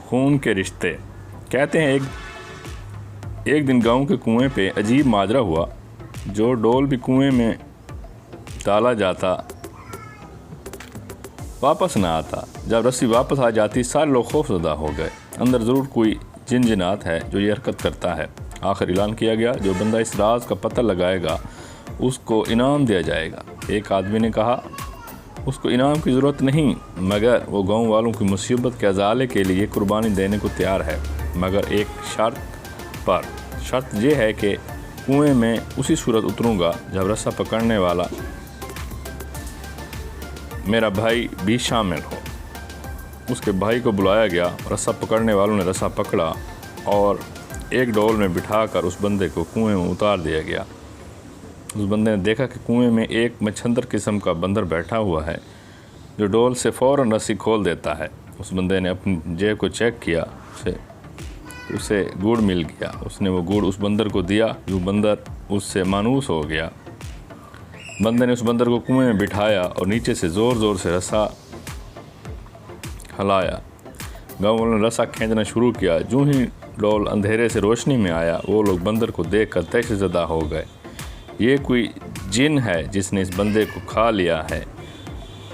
खून के रिश्ते। कहते हैं एक दिन गांव के कुएं पे अजीब माजरा हुआ। जो डोल भी कुएं में डाला जाता वापस ना आता। जब रस्सी वापस आ जाती सारे लोग खौफजदा हो गए। अंदर ज़रूर कोई जिन्नात है जो ये हरकत करता है। आखिर ऐलान किया गया, जो बंदा इस राज का पता लगाएगा उसको इनाम दिया जाएगा। एक आदमी ने कहा, उसको इनाम की ज़रूरत नहीं, मगर वो गांव वालों की मुसीबत के अजाले के लिए कुर्बानी देने को तैयार है, मगर एक शर्त पर। शर्त यह है कि कुएं में उसी सूरत उतरूंगा जब रस्सा पकड़ने वाला मेरा भाई भी शामिल हो। उसके भाई को बुलाया गया। रस्सा पकड़ने वालों ने रस्सा पकड़ा और एक डोल में बिठाकर उस बंदे को कुएं में उतार दिया गया। उस बंदे ने देखा कि कुएं में एक मच्छंदर किस्म का बंदर बैठा हुआ है जो डोल से फ़ौरन रस्सी खोल देता है। उस बंदे ने अपनी जेब को चेक किया, उसे गुड़ मिल गया। उसने वो गुड़ उस बंदर को दिया। जो बंदर उससे मानूस हो गया। बंदे ने उस बंदर को कुएं में बिठाया और नीचे से ज़ोर ज़ोर से रस्सा हिलाया। गाँव वालों ने रस्सा खींचना शुरू किया। जो ही डोल अंधेरे से रोशनी में आया, वो लोग बंदर को देखकर तहशज़दा हो गए। ये कोई जिन है जिसने इस बंदे को खा लिया है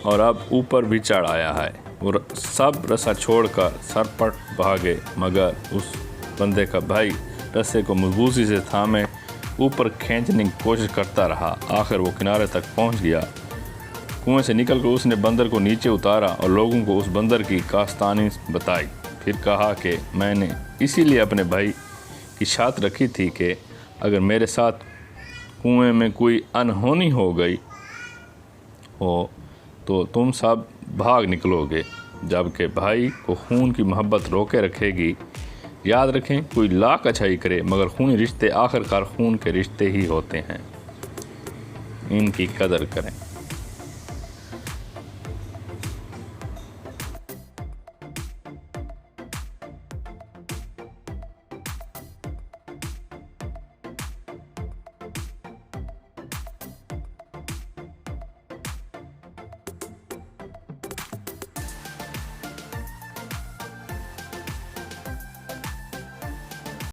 और अब ऊपर भी चढ़ आया है। वो सब रस्सा छोड़कर सरपट भागे, मगर उस बंदे का भाई रस्से को मजबूती से थामे ऊपर खींचने की कोशिश करता रहा। आखिर वो किनारे तक पहुंच गया। कुएं से निकलकर उसने बंदर को नीचे उतारा और लोगों को उस बंदर की कास्तानी बताई। फिर कहा कि मैंने इसीलिए अपने भाई की शर्त रखी थी कि अगर मेरे साथ कुएं में कोई अनहोनी हो गई हो तो तुम सब भाग निकलोगे, जबकि भाई को खून की मोहब्बत रोके रखेगी। याद रखें, कोई लाख अच्छाई करे मगर खूनी रिश्ते आखिरकार खून के रिश्ते ही होते हैं। इनकी कदर करें।